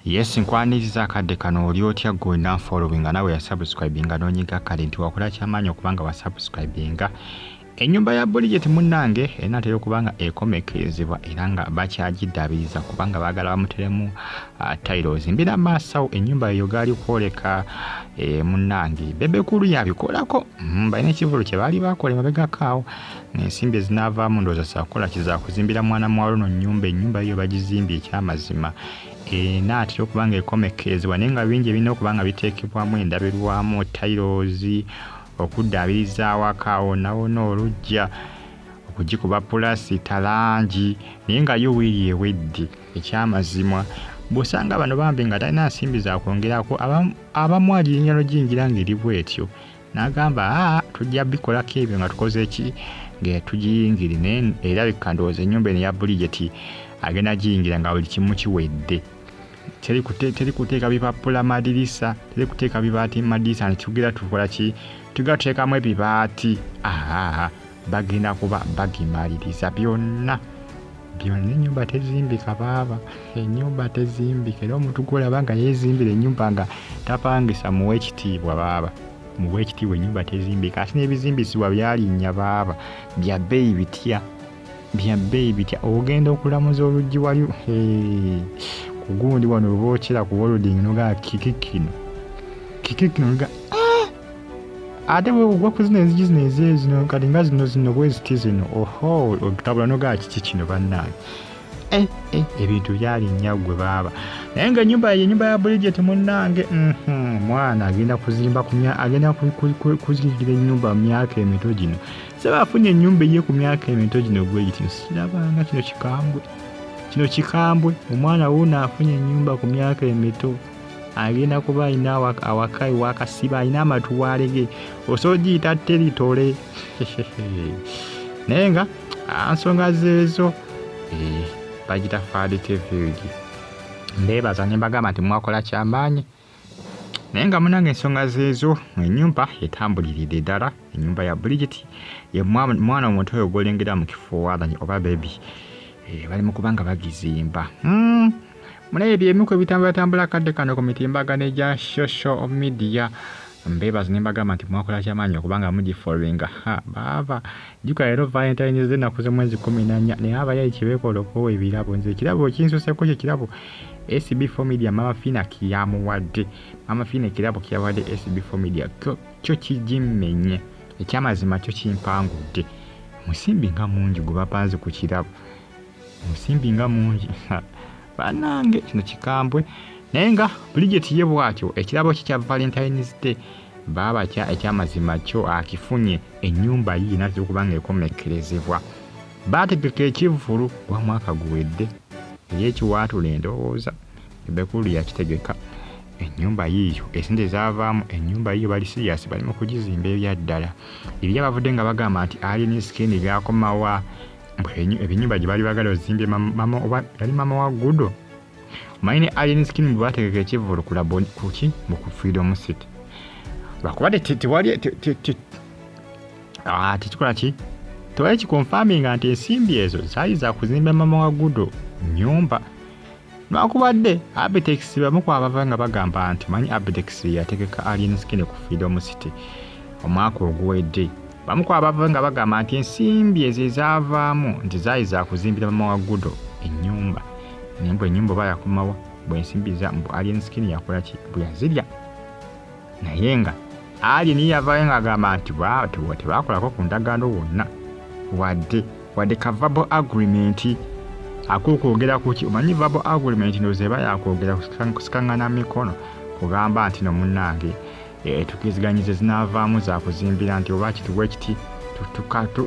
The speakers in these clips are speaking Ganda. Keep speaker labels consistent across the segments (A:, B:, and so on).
A: Yes, nkwaniriza akadde kano oli otya gwe na followinga nawe ya subscribinga n'onyiga kale nti wakola kyamaanyi okubanga wa subscribinga. Ennyumba ya Bridget munnange enatera okubanga ekomekerezebwa era nga bakyagiddaabiriza kubanga baagala bamuteremu tiles. Mbira maasawo ennyumba eyo gaali kwoleka munnange bebekulu yabikolako balina ekivulu kye baali bakola emabegakaawo n'ensimbi ezinaavaamu ndowooza saakola kizakuzimbira mwana muwala ono ennyumba eyo bagizimbye ekyamazima. Naatera okubanga ekomekerezebwa naye nga bingi ebirina okubanga biteekebwamu endabirwamu tiles okuddaabiriza awaka wonna olujja okugikuba pulasita langi naye nga yo wiiri ewedde ekyamazima. Bw'osanga bano bambi nga talina nsimbi zakwongerako abamu agirinnya n'ogiyingira ng'eri bw'etyo n'agamba tujja bikolako ebyo nga tukoze ki nga tugiyingire naye erabika ndowooza ennyumba eno ya Bridget agenda giyingira nga buli kimu kiwedde. Teri kuteeka bipapula madirisa, teri kuteeka bibaati madirisa nitugera tukola ki tugateekamu ebibaati. Bagenda kuba bagimaliriza byonna ennyumba tezimbika baaba, ennyumba tezimbika era omuntu gwolaba nga yeezimbira ennyumba nga tapangisa muwe ekitiibwa baaba, muwe ekitiibwa ennyumba tezimbika. Ate n'ebizimbisibwa byalinnya baaba bya bbeeyi bitya ogenda okulamuza oluggi wali ku gundi wano lwokyera ku holding noga kikikino noga ate bwegwa kuzina enzigi zino ezezino kati nga zino bweziti zino otabula noga kiki kino bannange ebintu byalinnya gwe baaba. Naye nga ennyumba ya Bridget munnange mwana agenda kuzimba agenda kuzigira ennyumba mu myaka emito gino. Saba afunye ennyumba ye ku myaka emito gino gwe giti sirabanga kino kikambwe omwana wuno afunye ennyumba ku myaka emito agenda kuba alina awaka ewakasiba alina amatuwaalege osobola giyita teritole naye nga nsonga zeezo bagita faalitevegi ndeebaza ne mbagamba nti mwakola kyamaanyi naye nga munange ensonga zeezo ennyumba etambuliridde ddala. Ennyumba ya Bridget ye mwana omuto oyo gwolengera mu kifuwaanyi oba bebi bali mu kubanga bagizimba. Munaye byemu ku bitambula kadde kano ku mitimbagano egya social media. Mbeebaza ne mbagamba nti mwakola kyamaanyi okubanga mugifollowinga baaba jjuka leero Valentine's Day nakuze mwezi 14 naye abayayi kibeekolokowo ebirabo nze ekirabo kinsuseko kyekirabo SB4 Media Mama Fina kiyamuwadde ekirabo kiyawadde SB4 Media kyo kigimenye ekyamazima kyo kimpangudde. Musimbi nga mungi gwe bapanze ku kirabo, musimbi nga mungi bannange kino kikambwe. Naye nga Bridget ye bwatyo ekirabo kye kya Valentine's Day baaba ekyamazima kyo akifunye ennyumba ye natera okubanga ekomekerezebwa. Baategeka ekivvulu gwa mwaka guwedde ey'ekiwaatula endowooza ebekulu yakitegeka ennyumba yiyo esente zaavaamu ennyumba yiyo bali siriasi bali mu kugizimba ebyaddala. Ebyo bavudde nga bagamba nti alien skin byakomawa ebinyumba gye bali bagala ozimbye mama oba yali mama wa Gudo. Omanyi ne alien skin bwe bategeka ekivvulu ku labo kuki mu Freedom City lwakubadde tewali tekikola ki tewali kikonfaminga nti ensimbi ezo zaali za kuzimba mama wa Gudo nnyumba. Lwakubadde Abitex bamu ku abava nga bagamba nti manyi Abitex yategeka alien skin ku Freedom City omwaka oguwedde. Bamu ku abava nga bagamba nti ensimbi ezo ezaavaamu nti zaali za kuzimbira mama wa Gudo ennyumba. Naye ennyumba oba yakomawa bwe ensimbi za alien skin yakola ki bwe yazirya. Naye nga alien yavaayo ng'agamba nti tebaakolako ku ndagaano wonna wadde ka verbal agreement akokwogera kuki. Omanyi verbal agreement ndowooza eba yakwogera kusikangana mikono kugamba nti no munnange tukiziganyize zinaavaamu za kuzimbira nti oba kituwe kiti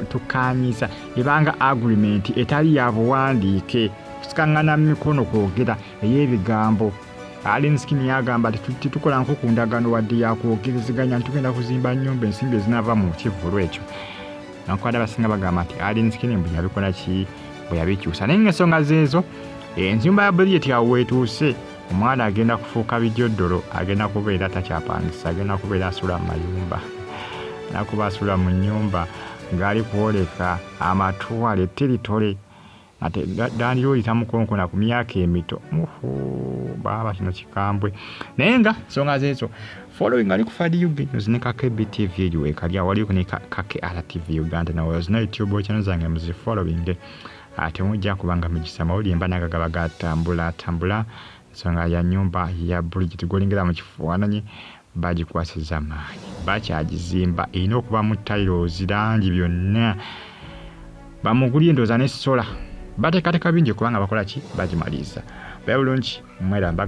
A: tukanyiza ebanga agreement etali ya buwandiike kusikangana mikono kwogera ey'ebigambo. Alien skin yagamba tukola nko ku ndagaano wadde yakwogerezeganya tugenda kuzimba nnyumba ensimbi ezinaava mu kivvulu ekyo. Nakwada basinga bagamba nti alien skin bwe yabikola ki bwe yabikyusa. Naye ng'ensonga zeezo ennyumba ya Bridget awo weetuuse omwana agenda kufuuka bijoddolo, agenda kubeera takyapangisa, agenda kubeera asula mu mayumba, nakuba asula mu nnyumba ng'ali kwoleka amatuwale teritole ate dali tamukonkona ku myaka emito baba kino kikambwe naye nga nsonga zezo following ali ku Fadi Uganda news ne Kake TV eyo ekali awali ku ne Kake RTV Uganda na was na YouTube channel zange muzi following ate mujja kubanga mujisa mawuli mba nagagaba gatambula nsonga ya nyumba ya Bridget golingera mu kifuananyi bagikwasiza maanyi bakyagizimba ino okuba mu tiles langi byonna bamugulye ndoza ne sola batekateka bingi kubanga bakola ki bagimaliza bayabulungi mwera mbaga